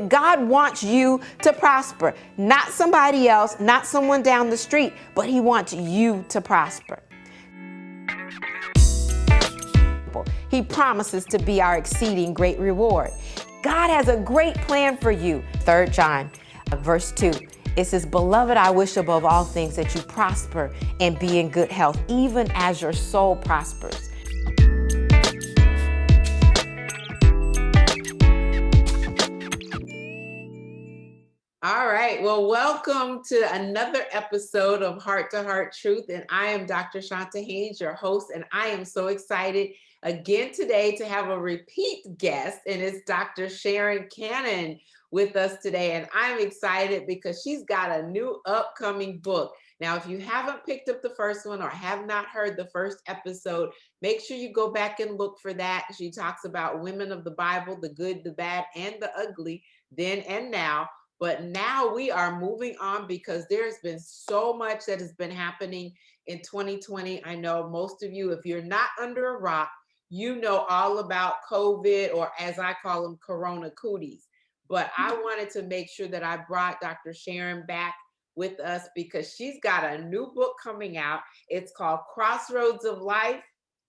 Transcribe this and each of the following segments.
that God wants you to prosper. Not somebody else, not someone down the street, but He wants you to prosper. He promises to be our exceeding great reward. God has a great plan for you. 3 John, verse 2. It says, "Beloved, I wish above all things that you prosper and be in good health, even as your soul prospers." All right. Well, welcome to another episode of Heart to Heart Truth. And I am Dr. Chonta Haynes, your host. And I am so excited again today to have a repeat guest. And it's Dr. Sharon with us today. And I'm excited because she's got a new upcoming book. Now, if you haven't picked up the first one or have not heard the first episode, make sure you go back and look for that. She talks about women of the Bible, the good, the bad, and the ugly, then and now. But now we are moving on because there's been so much that has been happening in 2020. I know most of you, if you're not under a rock, you know all about COVID, or as I call them, Corona cooties. But I wanted to make sure that I brought Dr. Sharon back with us because she's got a new book coming out. It's called Crossroads of Life,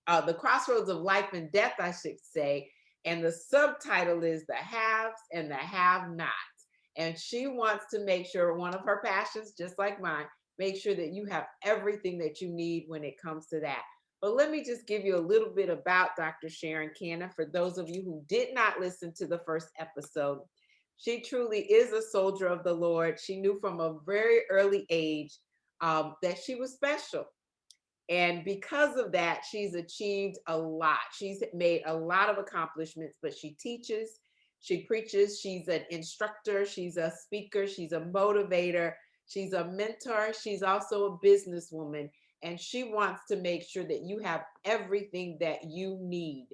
the Crossroads of Life and Death, I should say. And the subtitle is The Haves and the Have-Nots. And she wants to make sure, one of her passions, just like mine, make sure that you have everything that you need when it comes to that. But let me just give you a little bit about Dr. Sharon Cannon for those of you who did not listen to the first episode. She truly is a soldier of the Lord. She knew from a very early age that she was special. And because of that, she's achieved a lot. She's made a lot of accomplishments, but she teaches, she preaches, she's an instructor, she's a speaker, she's a motivator, she's a mentor, she's also a businesswoman, and she wants to make sure that you have everything that you need,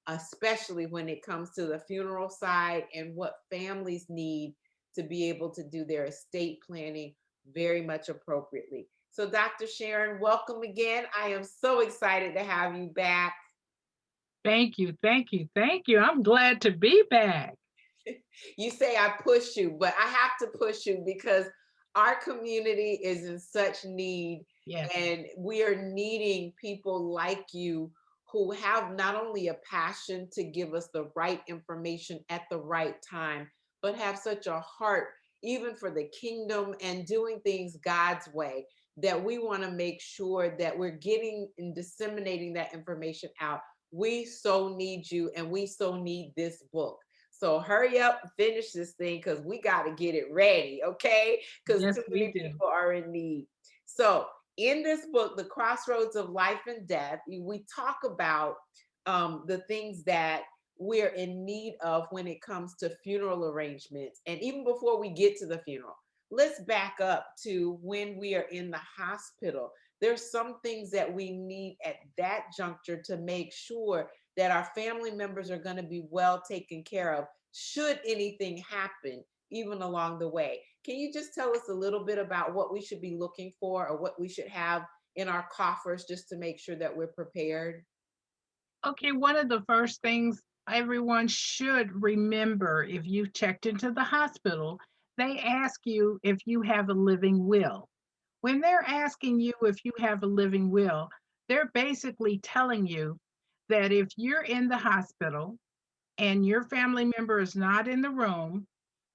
especially when it comes to the funeral side and what families need to be able to do their estate planning very much appropriately. So Dr. Sharon, welcome again. I am so excited to have you back. Thank you, thank you, thank you. I'm glad to be back. You say I push you, but I have to push you because our community is in such need. Yes. And we are needing people like you who have not only a passion to give us the right information at the right time, but have such a heart even for the kingdom and doing things God's way, that we want to make sure that we're getting and disseminating that information out. We so need you, and we so need this book. So hurry up and finish this thing because we got to get it ready, okay? Because Yes, too we many do. people are in need. So in this book, The Crossroads of Life and Death, we talk about the things that we're in need of when it comes to funeral arrangements. And even before we get to the funeral, let's back up to when we are in the hospital. There's some things that we need at that juncture to make sure that our family members are going to be well taken care of should anything happen, even along the way. Can you just tell us a little bit about what we should be looking for or what we should have in our coffers just to make sure that we're prepared? Okay, one of the first things everyone should remember if you've checked into the hospital, they ask you if you have a living will. When they're asking you if you have a living will, they're basically telling you that if you're in the hospital and your family member is not in the room,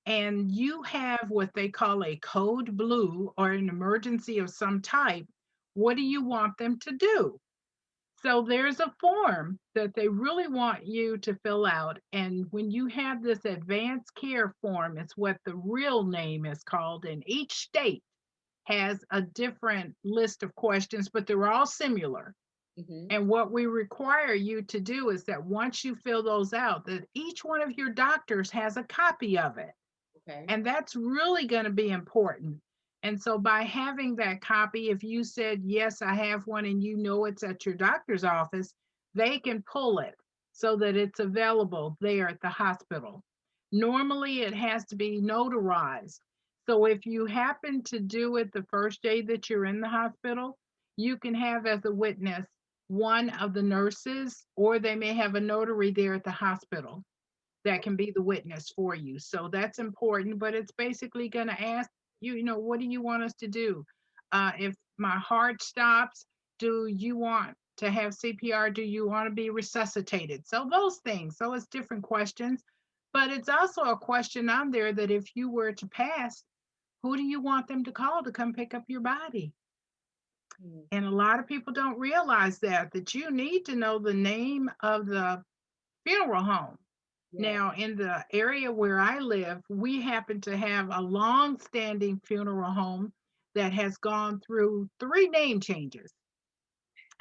and you have what they call a code blue or an emergency of some type, what do you want them to do? So there's a form that they really want you to fill out. And when you have this advanced care form, it's what the real name is called. And each state has a different list of questions, but they're all similar. Mm-hmm. And what we require you to do is that once you fill those out, that each one of your doctors has a copy of it. Okay. And that's really going to be important. And so by having that copy, if you said, yes, I have one, and you know it's at your doctor's office, they can pull it so that it's available there at the hospital. Normally, it has to be notarized. So if you happen to do it the first day that you're in the hospital, you can have as a witness one of the nurses, or they may have a notary there at the hospital. that can be the witness for you. So that's important, but it's basically going to ask you, what do you want us to do? If my heart stops, do you want to have CPR? Do you want to be resuscitated? So those things. So it's different questions, but it's also a question on there that if you were to pass, who do you want them to call to come pick up your body? Mm. And a lot of people don't realize that you need to know the name of the funeral home. Yes. Now, in the area where I live, we happen to have a long-standing funeral home that has gone through 3 name changes.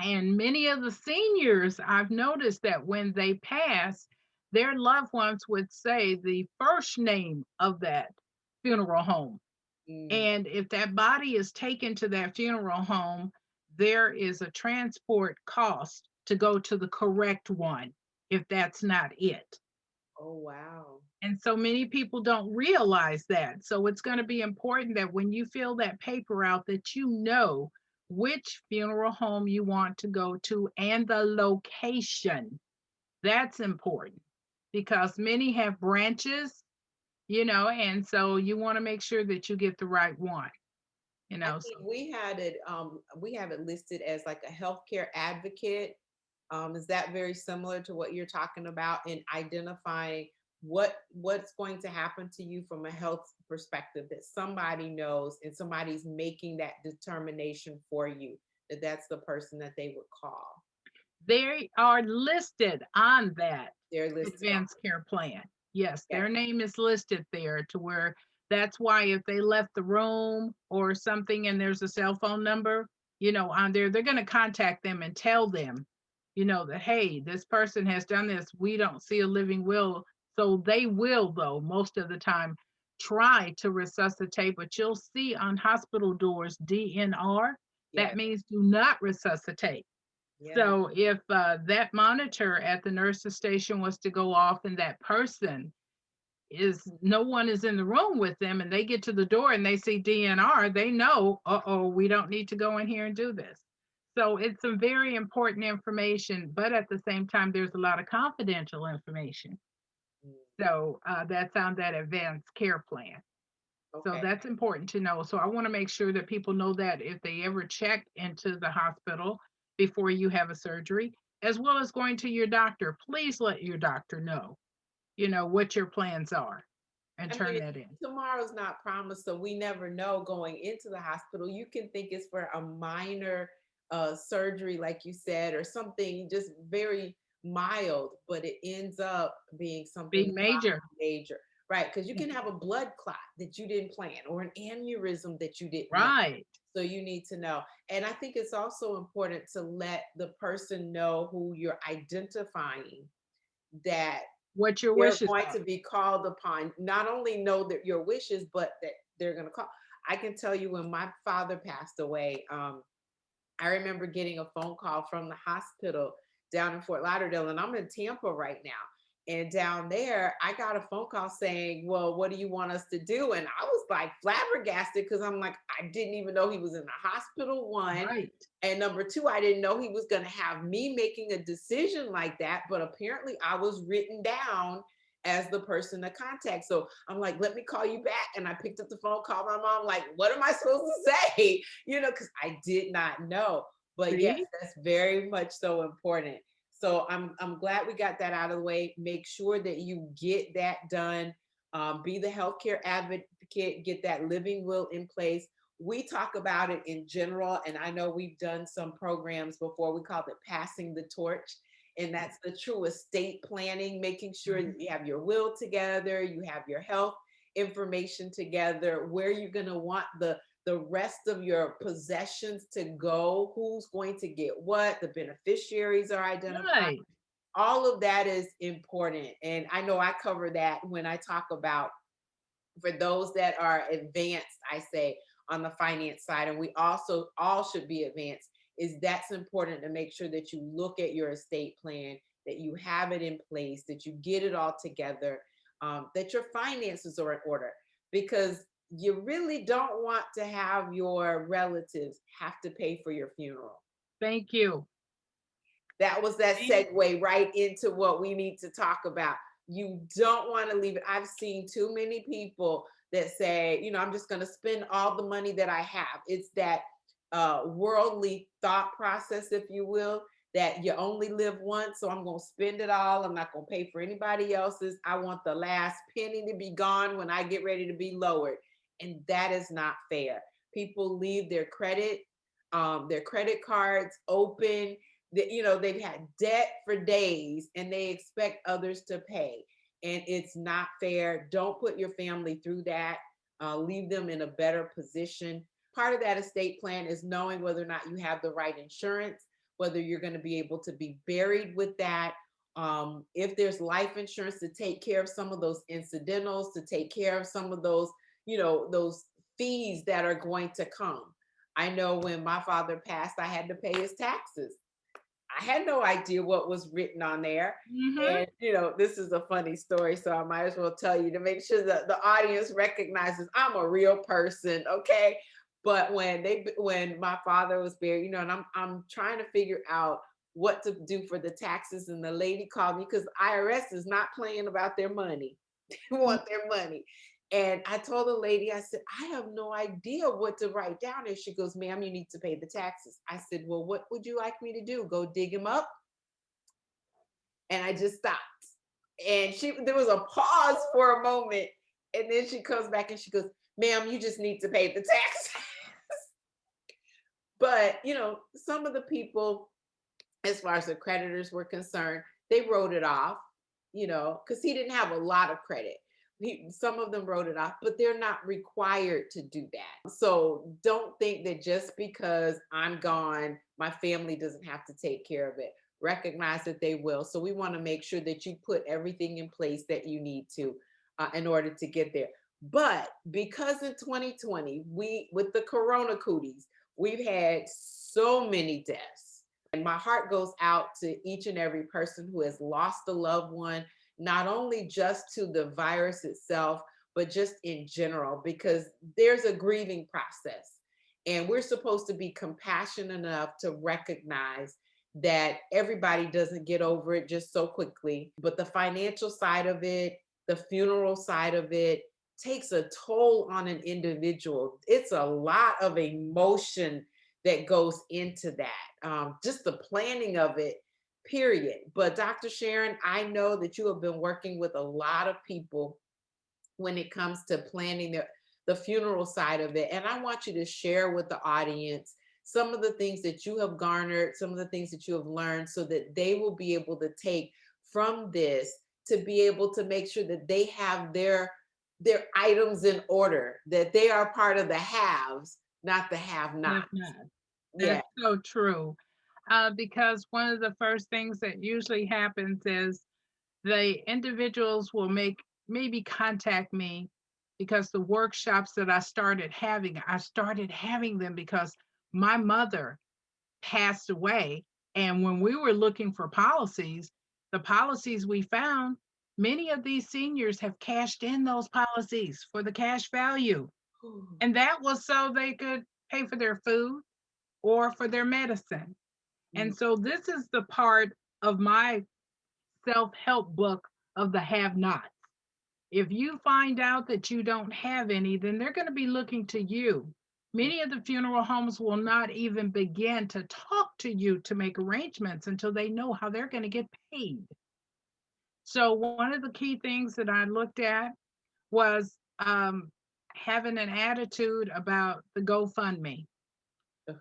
And many of the seniors, I've noticed that when they pass, their loved ones would say the first name of that funeral home. Mm. And if that body is taken to that funeral home, there is a transport cost to go to the correct one if that's not it. Oh, wow. And so many people don't realize that. So it's going to be important that when you fill that paper out that you know which funeral home you want to go to and the location. That's important because many have branches, and so you want to make sure that you get the right one, I so think we have it listed as like a healthcare advocate. Is that very similar to what you're talking about in identifying what's going to happen to you from a health perspective, that somebody knows and somebody's making that determination for you, that that's the person that they would call? they are listed on that They're listed on. advanced care plan. Yes, Okay. their name is listed there to where that's why if they left the room or something and there's a cell phone number, on there, they're going to contact them and tell them, that, hey, this person has done this. We don't see a living will. So they will, though, most of the time, try to resuscitate, but you'll see on hospital doors DNR. That Yes. means do not resuscitate. Yes. So if that monitor at the nurse's station was to go off and that person is no one is in the room with them and they get to the door and they see DNR, they know, uh-oh, we don't need to go in here and do this. So it's some very important information, but at the same time, there's a lot of confidential information. Mm. So that's on that advanced care plan. So Okay. that's important to know. So I want to make sure that people know that if they ever check into the hospital before you have a surgery, as well as going to your doctor, please let your doctor know, what your plans are and I turn mean, that in. tomorrow's not promised, so we never know going into the hospital. You can think it's for a minor surgery, like you said, or something just very mild, but it ends up being something Being major. major, right? Because you Mhm. can have a blood clot that you didn't plan or an aneurysm that you didn't know. Right. So you need to know. And I think it's also important to let the person know who you're identifying, that What your they're wishes going are. to be called upon, not only know that your wishes, but that they're going to call. I can tell you when my father passed away, I remember getting a phone call from the hospital down in Fort Lauderdale, and I'm in Tampa right now. And down there, I got a phone call saying, "Well, what do you want us to do?" And I was like flabbergasted because I'm like, I didn't even know he was in the hospital, one. Right. And number two, I didn't know he was going to have me making a decision like that. But apparently, I was written down as the person to contact. So I'm like, let me call you back. And I picked up the phone, called my mom, like, what am I supposed to say? Because I did not know. But yes, See? that's very much so important. So I'm glad we got that out of the way. Make sure that you get that done. Be the healthcare advocate, get that living will in place. We talk about it in general, and I know we've done some programs before. We call it passing the torch, and that's the true estate planning, making sure Mhm. that you have your will together, you have your health information together, where you're going to want the rest of your possessions to go, who's going to get what, the beneficiaries are identified. Right. All of that is important. And I know I cover that when I talk about, for those that are advanced, I say, on the finance side, and we also all should be advanced, is that's important to make sure that you look at your estate plan, that you have it in place, that you get it all together, that your finances are in order, because you really don't want to have your relatives have to pay for your funeral. Thank you. That was that See? segue right into what we need to talk about. You don't want to leave it. I've seen too many people that say, I'm just going to spend all the money that I have. It's that worldly thought process, if you will, that you only live once. So I'm going to spend it all. I'm not going to pay for anybody else's. I want the last penny to be gone when I get ready to be lowered. And that is not fair. People leave their credit cards open. They've had debt for days and they expect others to pay. And it's not fair. Don't put your family through that. Leave them in a better position. Part of that estate plan is knowing whether or not you have the right insurance, whether you're going to be able to be buried with that. If there's life insurance to take care of some of those incidentals, to take care of some of those, those fees that are going to come. I know when my father passed, I had to pay his taxes. I had no idea what was written on there. Mm-hmm. And, this is a funny story, so I might as well tell you to make sure that the audience recognizes I'm a real person, okay? But when my father was buried, and I'm trying to figure out what to do for the taxes, and the lady called me because IRS is not playing about their money. They want their money. And I told the lady, I said, I have no idea what to write down. And she goes, ma'am, you need to pay the taxes. I said, well, what would you like me to do? Go dig him up? And I just stopped. And there was a pause for a moment. And then she comes back and she goes, ma'am, you just need to pay the taxes. But, some of the people, as far as the creditors were concerned, they wrote it off, because he didn't have a lot of credit. Some of them wrote it off, but they're not required to do that. So don't think that just because I'm gone, my family doesn't have to take care of it. Recognize that they will. So we want to make sure that you put everything in place that you need to in order to get there. But because in 2020, with the Corona cooties, we've had so many deaths. And my heart goes out to each and every person who has lost a loved one, not only just to the virus itself, but just in general, because there's a grieving process. And we're supposed to be compassionate enough to recognize that everybody doesn't get over it just so quickly. But the financial side of it, the funeral side of it, takes a toll on an individual. It's a lot of emotion that goes into that. Just the planning of it, period. But Dr. Sharon, I know that you have been working with a lot of people when it comes to planning the funeral side of it. And I want you to share with the audience some of the things that you have garnered, some of the things that you have learned, so that they will be able to take from this to be able to make sure that they have their items in order, that they are part of the haves, not the have-nots. Yeah. That's so true. Because one of the first things that usually happens is the individuals will maybe contact me because the workshops that I started having them because my mother passed away. And when we were looking for policies, the policies we found, many of these seniors have cashed in those policies for the cash value. And that was so they could pay for their food or for their medicine. And so this is the part of my self-help book of the have-nots. If you find out that you don't have any, then they're going to be looking to you. Many of the funeral homes will not even begin to talk to you to make arrangements until they know how they're going to get paid. So one of the key things that I looked at was having an attitude about the GoFundMe.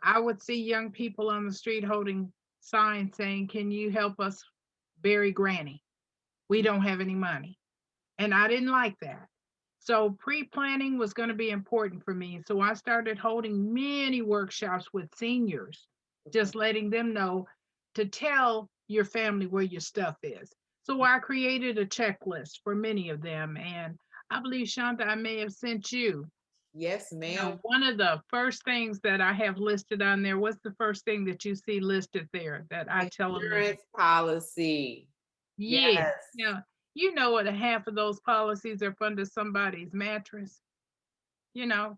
I would see young people on the street holding signs saying, "Can you help us bury Granny? We don't have any money." And I didn't like that. So pre-planning was going to be important for me. So I started holding many workshops with seniors, just letting them know to tell your family where your stuff is. So I created a checklist for many of them. And I believe, Chonta, I may have sent you. Yes, ma'am. One of the first things that I have listed on there, what's the first thing that you see listed there that I tell them? Insurance policy. Yeah. Yes. Yeah. You know what? A half of those policies are under somebody's mattress. You know,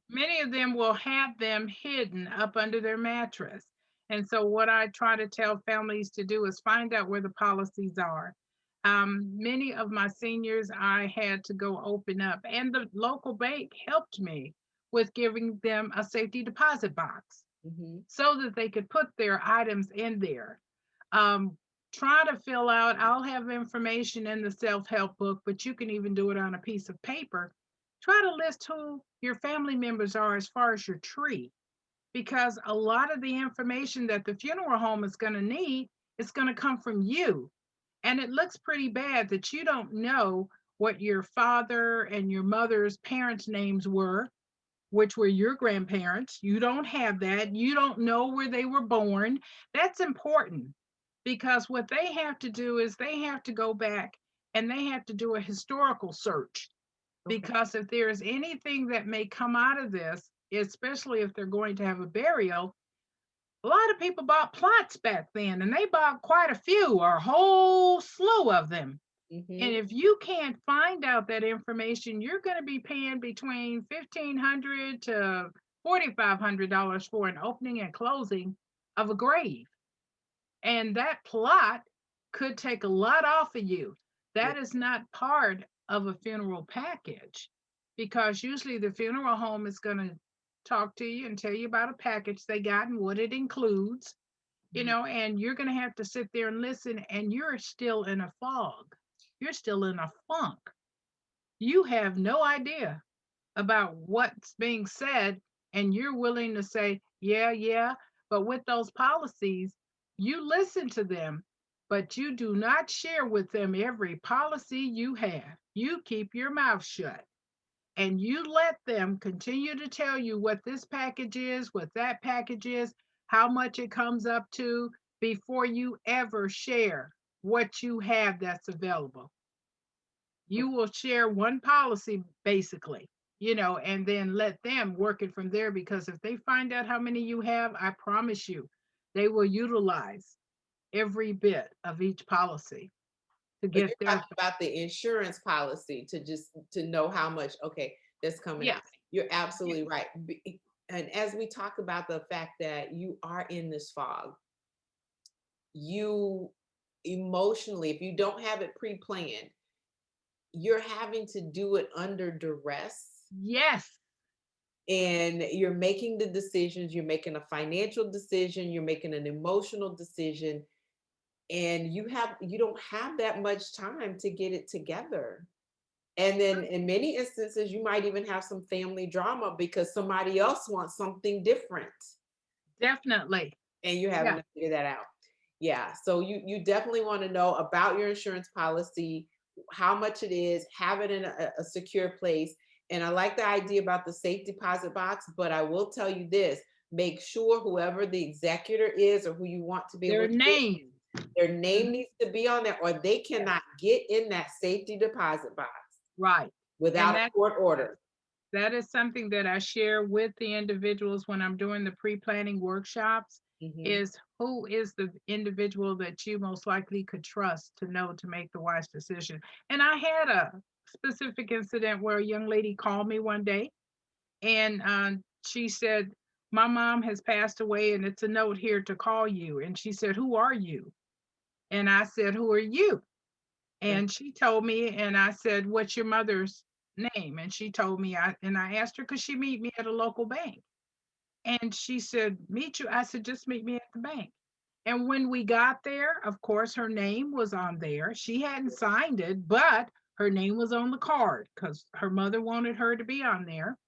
many of them will have them hidden up under their mattress. And so, what I try to tell families to do is find out where the policies are. Many of my seniors, I had to go open up, and the local bank helped me with giving them a safety deposit box Mhm. so that they could put their items in there. Um, Try to fill out, I'll have information in the self help book, but you can even do it on a piece of paper. Try to list who your family members are as far as your tree, because a lot of the information that the funeral home is going to need is going to come from you. And it looks pretty bad that you don't know what your father and your mother's parents' names were, which were your grandparents. You don't have that. You don't know where they were born. That's important, because what they have to do is they have to go back and they have to do a historical search. Okay. Because if there's anything that may come out of this, especially if they're going to have a burial, a lot of people bought plots back then, and they bought quite a few or a whole slew of them. And Mhm. if you can't find out that information, you're going to be paying between $1,500 to $4,500 for an opening and closing of a grave. And that plot could take a lot off of you. Yeah. That is not part of a funeral package, because usually the funeral home is going to talk to you and tell you about a package they got and what it includes, Mhm. and you're going to have to sit there and listen, and you're still in a fog. You're still in a funk. You have no idea about what's being said, and you're willing to say, yeah, yeah. But with those policies, you listen to them, but you do not share with them every policy you have. You keep your mouth shut and you let them continue to tell you what this package is, what that package is, how much it comes up to, before you ever share what you have that's available. You will share one policy basically, and then let them work it from there, because if they find out how many you have, I promise you, they will utilize every bit of each policy to So get you're their. talking about the insurance policy to just to know how much, okay, that's coming out. Yes, You're yes, absolutely right. And as we talk about the fact that you are in this fog, you emotionally, if you don't have it pre-planned, you're having to do it under duress, yes, and you're making the decisions, you're making a financial decision, you're making an emotional decision, and you don't have that much time to get it together. And then in many instances, you might even have some family drama because somebody else wants something different definitely. and you're having Yeah. to figure that out. Yeah. So you definitely want to know about your insurance policy, how much it is, have it in a secure place. And I like the idea about the safe deposit box, but I will tell you this, make sure whoever the executor is or who you want to be able Their to get, name. their name Mhm. needs to be on there or they Yes, cannot get in that safety deposit box right. And without a court order. that is something that I share with the individuals when I'm doing the pre-planning workshops, Mhm. is who is the individual that you most likely could trust to know to make the wise decision. And I had a specific incident where a young lady called me one day, and she said, my mom has passed away and it's a note here to call you. And she said, who are you? And I said, who are you? Okay. And she told me, and I said, what's your mother's name? And she told me, and I asked her, could she meet me at a local bank? And she said, meet you. I said, just meet me at the bank. And when we got there, of course, her name was on there. She hadn't signed it, but her name was on the card because her mother wanted her to be on there.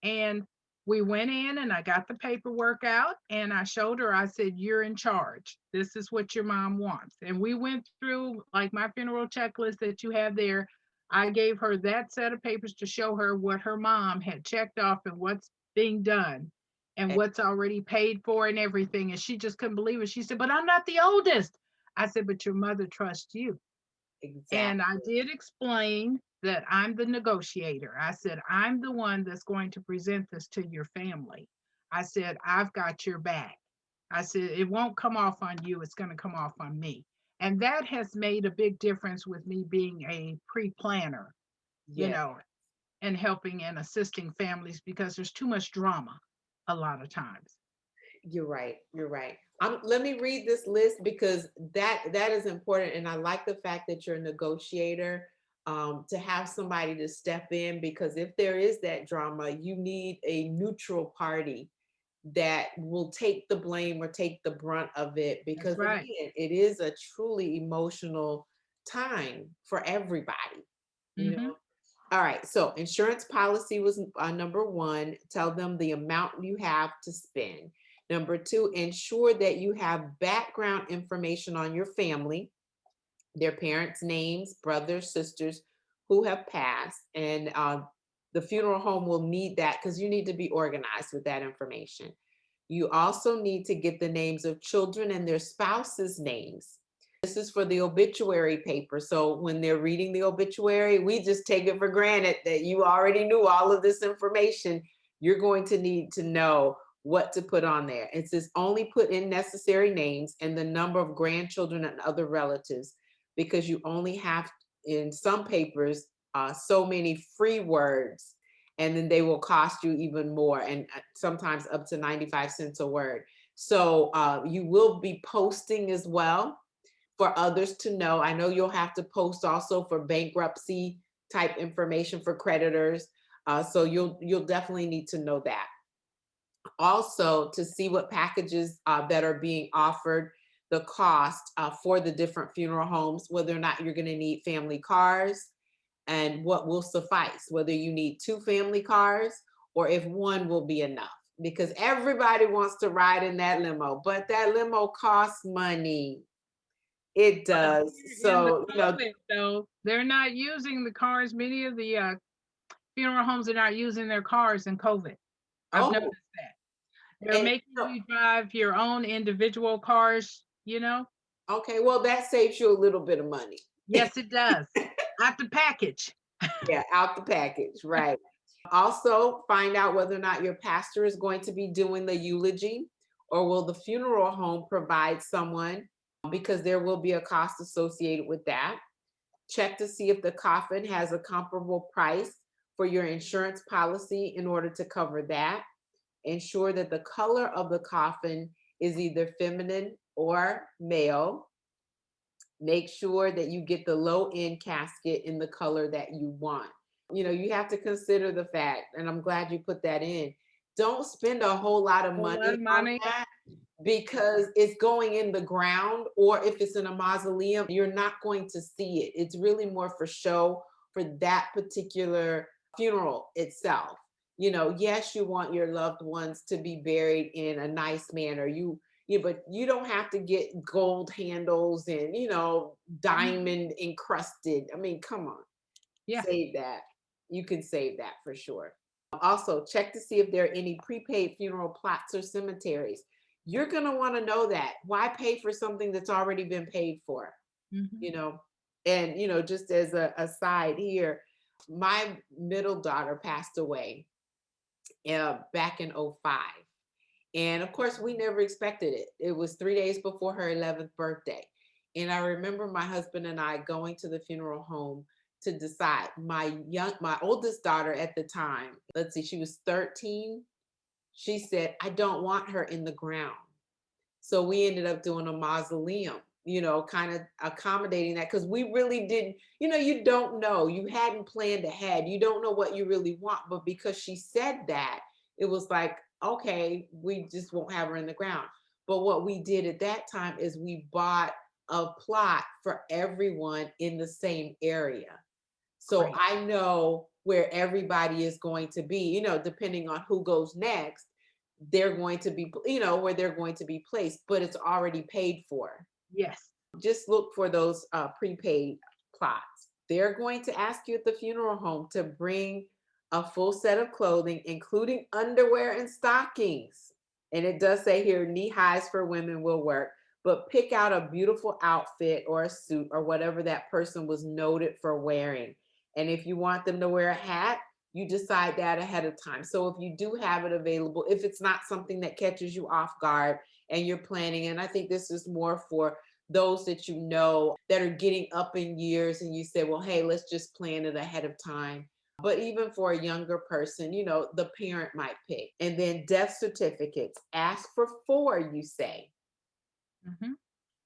And we went in and I got the paperwork out and I showed her, I said, you're in charge. This is what your mom wants. And we went through like my funeral checklist that you have there. I gave her that set of papers to show her what her mom had checked off and what's being done and Okay. what's already paid for and everything. And she just couldn't believe it. She said, but I'm not the oldest. I said, but your mother trusts you. And I Exactly. did explain that I'm the negotiator. I said, I'm the one that's going to present this to your family. I said, I've got your back. I said, it won't come off on you, it's going to come off on me. And that has made a big difference with me being a pre planner, you Yeah. know, and helping and assisting families because there's too much drama a lot of times. You're right. You're right. Let me read this list because that is important, and I like the fact that you're a negotiator. To have somebody to step in, because if there is that drama, you need a neutral party that will take the blame or take the brunt of it. That's Because right. again, it is a truly emotional time for everybody. You Hmm. know, all right, so insurance policy was number one. Tell them the amount you have to spend. Number two, ensure that you have background information on your family, their parents' names, brothers, sisters who have passed, and the funeral home will need that because you need to be organized with that information. You also need to get the names of children and their spouses' names. This is for the obituary paper. So when they're reading the obituary, we just take it for granted that you already knew all of this information. You're going to need to know what to put on there. It says only put in necessary names and the number of grandchildren and other relatives, because you only have in some papers so many free words, and then they will cost you even more, and sometimes up to 95 cents a word. So you will be posting as well for others to know. I know you'll have to post also for bankruptcy type information for creditors. So you'll definitely need to know that. Also, to see what packages that are being offered, the cost for the different funeral homes, whether or not you're going to need family cars, and what will suffice, whether you need two family cars or if one will be enough. Because everybody wants to ride in that limo, but that limo costs money. It But does. here in the So, COVID, though, they're not using the cars. Many of the funeral homes are not using their cars in COVID. I've oh, noticed that. They're and making you drive your own individual cars, you know? okay, well, that saves you a little bit of money. Yes, it does. Out the package. Yeah, out the package, right. Also, find out whether or not your pastor is going to be doing the eulogy, or will the funeral home provide someone, because there will be a cost associated with that. Check to see if the coffin has a comparable price for your insurance policy in order to cover that. Ensure that the color of the coffin is either feminine or male. Make sure that you get the low end casket in the color that you want. You have to consider the fact, and I'm glad you put that in. Don't spend a whole lot of A lot money of on money. that, because it's going in the ground, or if it's in a mausoleum, you're not going to see it. It's really more for show for that particular funeral itself. Yes, you want your loved ones to be buried in a nice manner. But you don't have to get gold handles and Mhm. diamond encrusted. I mean, come on, Yeah. save that. You can save that for sure. Also, check to see if there are any prepaid funeral plots or cemeteries. You're going to want to know that. Why pay for something that's already been paid for? Mhm. You know, and just as a aside here, my middle daughter passed away back in '05. And of course, we never expected it. It was 3 days before her 11th birthday. And I remember my husband and I going to the funeral home to decide. My oldest daughter at the time, let's see, she was 13. She said, I don't want her in the ground. So we ended up doing a mausoleum, kind of accommodating that, because we really didn't, you don't know. You hadn't planned ahead. You don't know what you really want. But because she said that, it was like, okay, we just won't have her in the ground. But what we did at that time is we bought a plot for everyone in the same area. So Great. I know where everybody is going to be, depending on who goes next, they're going to be, where they're going to be placed, but it's already paid for. Yes. Just look for those prepaid plots. They're going to ask you at the funeral home to bring a full set of clothing, including underwear and stockings. And it does say here, knee highs for women will work, but pick out a beautiful outfit or a suit or whatever that person was noted for wearing. And if you want them to wear a hat, you decide that ahead of time. So if you do have it available, if it's not something that catches you off guard and you're planning, and I think this is more for those that that are getting up in years, and you say, well, hey, let's just plan it ahead of time. But even for a younger person, the parent might pick. And then death certificates, ask for 4, you say, Mhm.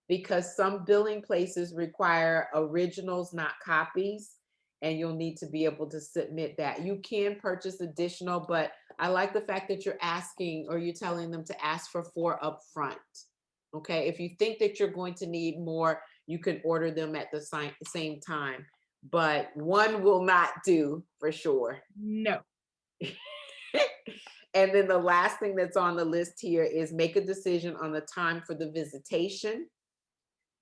because some billing places require originals, not copies, and you'll need to be able to submit that. You can purchase additional, but I like the fact that you're asking, or you're telling them to ask for 4 up front. Okay, if you think that you're going to need more, you can order them at the same time, but 1 will not do for sure. No. And then the last thing that's on the list here is make a decision on the time for the visitation.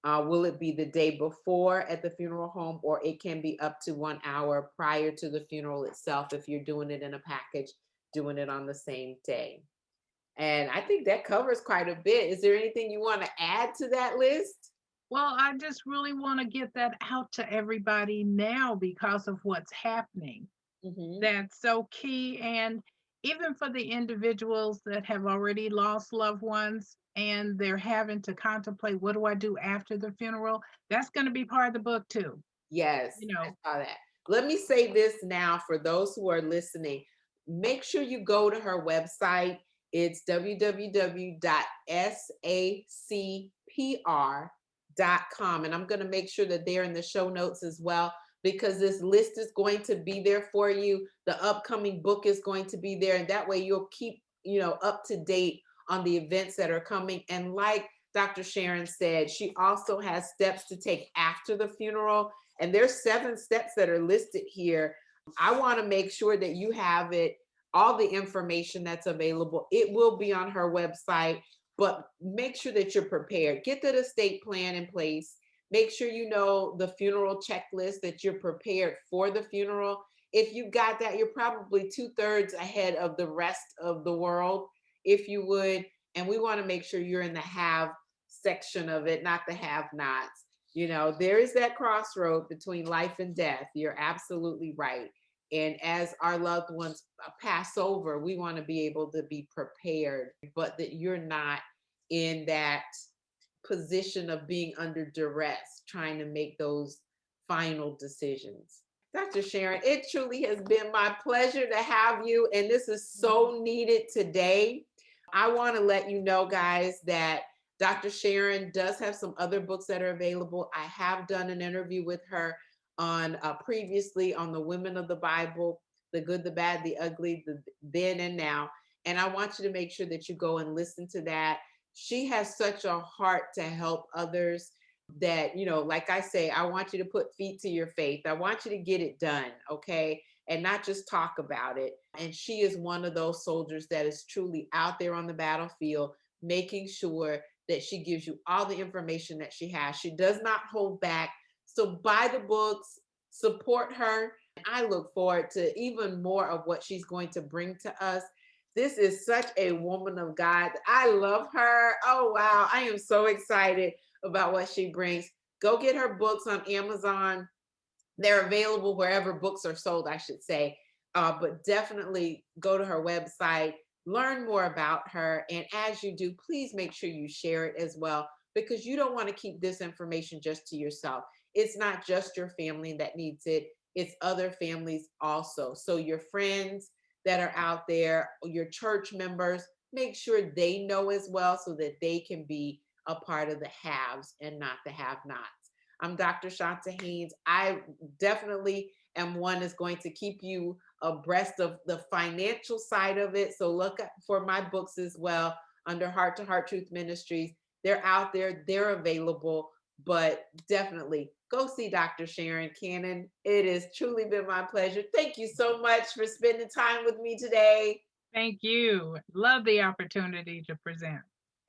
Will it be the day before at the funeral home, or it can be up to 1 hour prior to the funeral itself if you're doing it in a package, doing it on the same day. And I think that covers quite a bit. Is there anything you want to add to that list? Well, I just really want to get that out to everybody now because of what's happening. Hmm. That's so key. And even for the individuals that have already lost loved ones and they're having to contemplate, what do I do after the funeral? That's going to be part of the book too. Yes, You I know, saw that. Let me say this now for those who are listening. Make sure you go to her website. It's www.sacpr.com. And I'm going to make sure that they're in the show notes as well, because this list is going to be there for you. The upcoming book is going to be there. And that way you'll keep, up to date on the events that are coming. And like Dr. Sharon said, she also has steps to take after the funeral. And there's 7 steps that are listed here. I want to make sure that you have it, all the information that's available. It will be on her website, but make sure that you're prepared. Get that estate plan in place. Make sure you know the funeral checklist, that you're prepared for the funeral. If you've got that, you're probably 2/3 ahead of the rest of the world, if you would. And we want to make sure you're in the have section of it, not the have nots. There is that crossroad between life and death. You're absolutely right. And as our loved ones pass over, we want to be able to be prepared, but that you're not in that position of being under duress, trying to make those final decisions. Dr. Sharon, it truly has been my pleasure to have you. And this is so needed today. I want to let you know, guys, that Dr. Sharon does have some other books that are available. I have done an interview with her on previously on the women of the Bible, the good, the bad, the ugly, the then and now. And I want you to make sure that you go and listen to that. She has such a heart to help others that, like I say, I want you to put feet to your faith. I want you to get it done, okay? And not just talk about it. And she is one of those soldiers that is truly out there on the battlefield, making sure that she gives you all the information that she has. She does not hold back. So buy the books, support her. I look forward to even more of what she's going to bring to us. This is such a woman of God. I love her. Oh, wow. I am so excited about what she brings. Go get her books on Amazon. They're available wherever books are sold, I should say. But definitely go to her website, learn more about her. And as you do, please make sure you share it as well, because you don't want to keep this information just to yourself. It's not just your family that needs it, it's other families also. So your friends that are out there, your church members, make sure they know as well, so that they can be a part of the haves and not the have nots. I'm Dr. Chonta Haynes. I definitely am one that's going to keep you abreast of the financial side of it. So look for my books as well under Heart Truth Ministries. They're out there, they're available, but definitely go see Dr. Sharon Cannon. It has truly been my pleasure. Thank you so much for spending time with me today. thank you. Love the opportunity to present.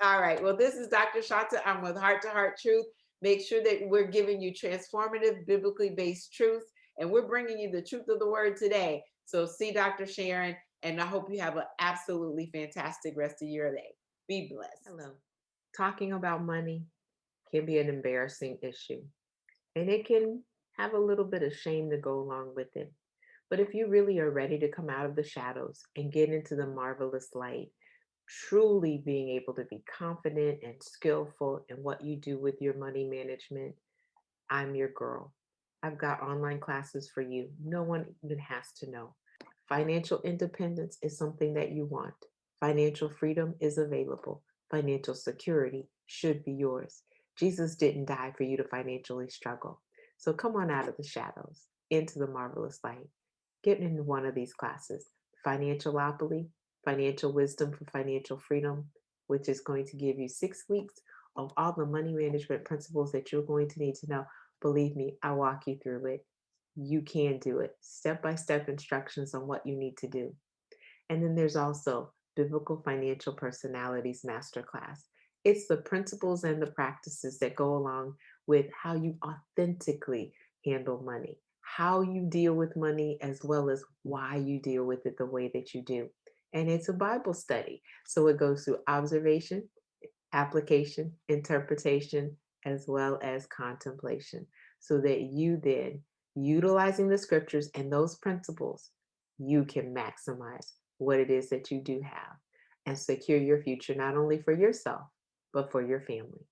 All right. Well, this is Dr. Chonta. I'm with Heart Truth. Make sure that we're giving you transformative, biblically based truth, and we're bringing you the truth of the word today. So see Dr. Sharon, and I hope you have an absolutely fantastic rest of your day. Be blessed. Hello. Talking about money can be an embarrassing issue, and it can have a little bit of shame to go along with it. But if you really are ready to come out of the shadows and get into the marvelous light, truly being able to be confident and skillful in what you do with your money management, I'm your girl. I've got online classes for you. No one even has to know. Financial independence is something that you want. Financial freedom is available. Financial security should be yours. Jesus didn't die for you to financially struggle. So come on out of the shadows into the marvelous light. Get into one of these classes: Financialopoly, Financial Wisdom for Financial Freedom, which is going to give you 6 weeks of all the money management principles that you're going to need to know. Believe me, I walk you through it. You can do it. Step-by-step instructions on what you need to do. And then there's also Biblical Financial Personalities Masterclass. It's the principles and the practices that go along with how you authentically handle money, how you deal with money, as well as why you deal with it the way that you do. And it's a Bible study. So it goes through observation, application, interpretation, as well as contemplation, so that you then, utilizing the scriptures and those principles, you can maximize what it is that you do have and secure your future, not only for yourself, but for your family.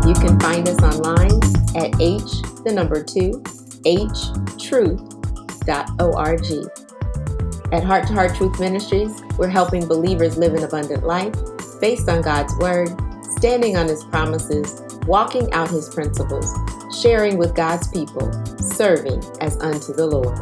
You can find us online at h2truth.org. At Heart to Heart Truth Ministries, we're helping believers live an abundant life based on God's Word, standing on His promises, walking out His principles, sharing with God's people, serving as unto the Lord.